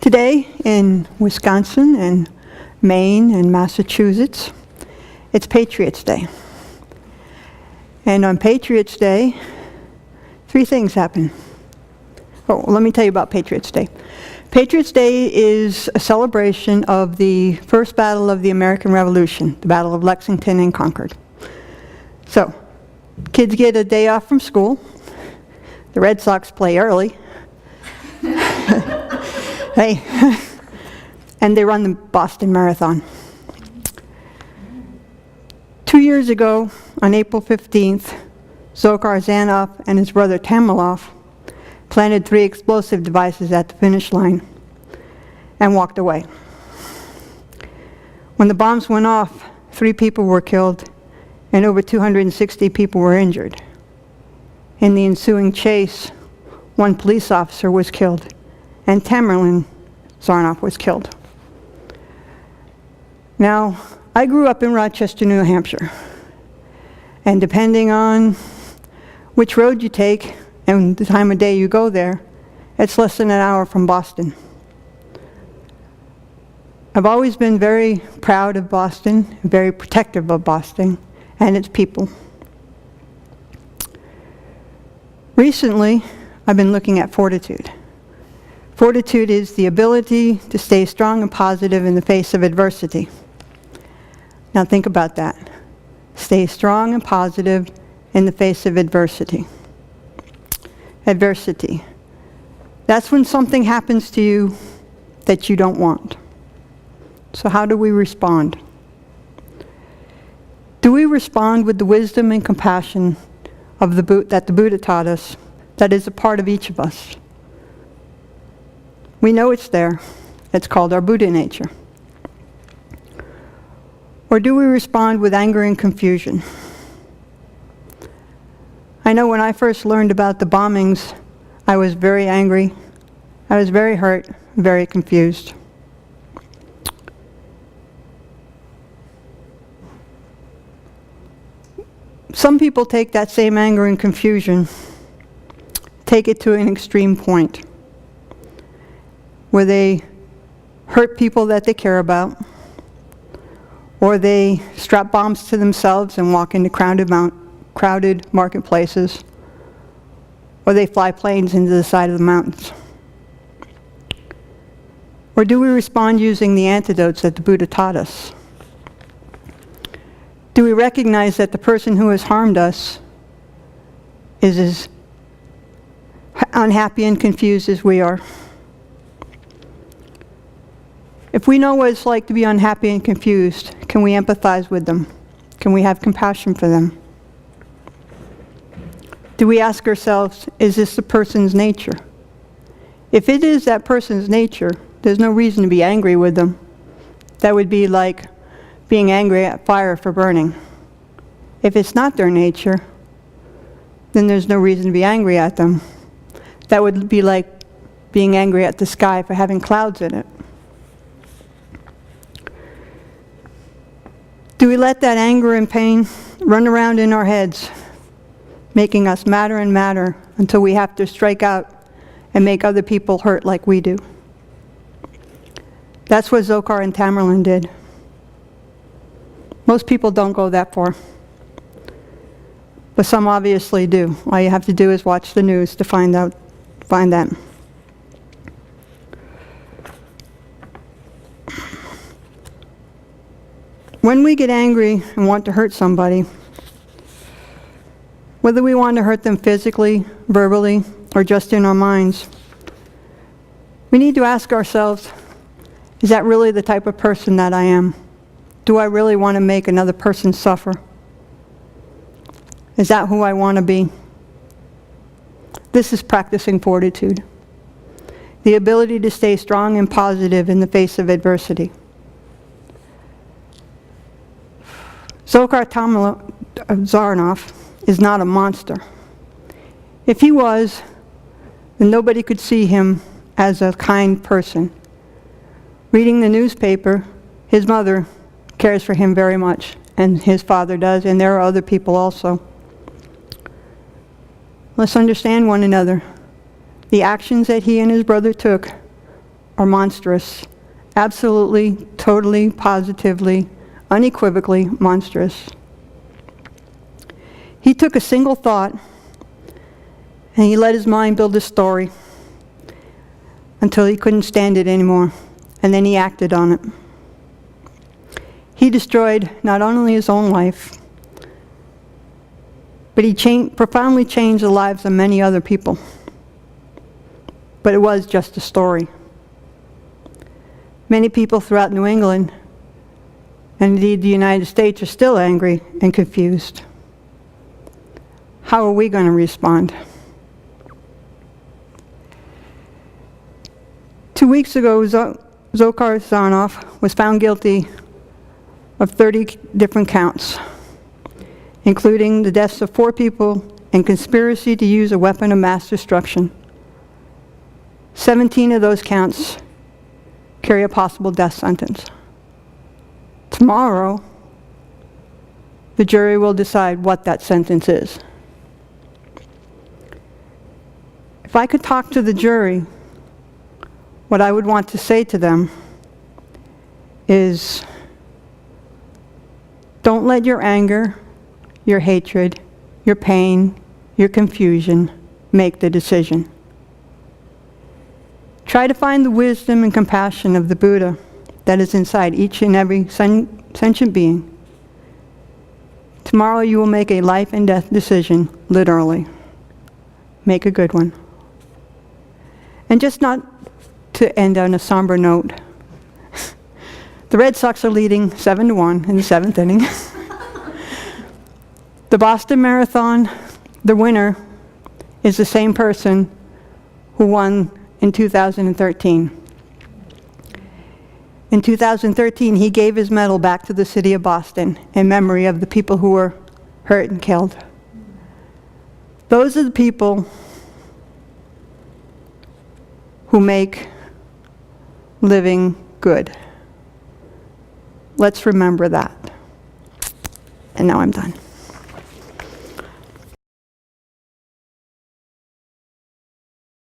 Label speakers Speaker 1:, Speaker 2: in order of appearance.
Speaker 1: Today in Wisconsin and Maine and Massachusetts, it's Patriots Day. And on Patriots Day, 3 things happen. Oh, let me tell you about Patriots Day. Patriots Day is a celebration of the first battle of the American Revolution, the Battle of Lexington and Concord. So, kids get a day off from school. The Red Sox play early. Hey, and they run the Boston Marathon. 2 years ago, on April 15th, Dzhokhar Zanov and his brother Tamerlov planted 3 explosive devices at the finish line and walked away. When the bombs went off, 3 people were killed and over 260 people were injured. In the ensuing chase, 1 police officer was killed and Tamerlan Zarnoff was killed. Now, I grew up in Rochester, New Hampshire, and depending on which road you take and the time of day you go there, it's less than an hour from Boston. I've always been very proud of Boston, very protective of Boston and its people. Recently, I've been looking at Fortitude. Fortitude is the ability to stay strong and positive in the face of adversity. Now think about that. Stay strong and positive in the face of adversity. Adversity. That's when something happens to you that you don't want. So how do we respond? Do we respond with the wisdom and compassion of that the Buddha taught us, that is a part of each of us? We know it's there. It's called our Buddha nature. Or do we respond with anger and confusion? I know when I first learned about the bombings, I was very angry. I was very hurt, very confused. Some people take that same anger and confusion, take it to an extreme point, where they hurt people that they care about, or they strap bombs to themselves and walk into crowded marketplaces, or they fly planes into the side of the mountains. Or do we respond using the antidotes that the Buddha taught us? Do we recognize that the person who has harmed us is as unhappy and confused as we are? If we know what it's like to be unhappy and confused, can we empathize with them? Can we have compassion for them? Do we ask ourselves, is this the person's nature? If it is that person's nature, there's no reason to be angry with them. That would be like being angry at fire for burning. If it's not their nature, then there's no reason to be angry at them. That would be like being angry at the sky for having clouds in it. Do we let that anger and pain run around in our heads, making us madder and madder until we have to strike out and make other people hurt like we do? That's what Dzhokhar and Tamerlan did. Most people don't go that far, but some obviously do. All you have to do is watch the news to find that. When we get angry and want to hurt somebody, whether we want to hurt them physically, verbally, or just in our minds, we need to ask ourselves, is that really the type of person that I am? Do I really want to make another person suffer? Is that who I want to be? This is practicing fortitude. The ability to stay strong and positive in the face of adversity. Dzhokhar Zarnoff is not a monster. If he was, then nobody could see him as a kind person. Reading the newspaper, his mother cares for him very much, and his father does, and there are other people also. Let's understand one another. The actions that he and his brother took or monstrous. Absolutely, totally, positively, unequivocally monstrous. He took a single thought and he let his mind build a story until he couldn't stand it anymore, and then he acted on it. He destroyed not only his own life, but he profoundly changed the lives of many other people. But it was just a story. Many people throughout New England, and indeed the United States, are still angry and confused. How are we going to respond? 2 weeks ago, Dzhokhar Tsarnaev was found guilty of 30 different counts, including the deaths of 4 people and conspiracy to use a weapon of mass destruction. 17 of those counts carry a possible death sentence. Tomorrow, the jury will decide what that sentence is. If I could talk to the jury, what I would want to say to them is, don't let your anger, your hatred, your pain, your confusion make the decision. Try to find the wisdom and compassion of the Buddha that is inside each and every sentient being. Tomorrow you will make a life and death decision, literally. Make a good one. And just not to end on a somber note, the Red Sox are leading 7-1 in the 7th inning. The Boston Marathon, the winner, is the same person who won in 2013. In 2013, he gave his medal back to the city of Boston in memory of the people who were hurt and killed. Those are the people who make living good. Let's remember that. And now I'm done.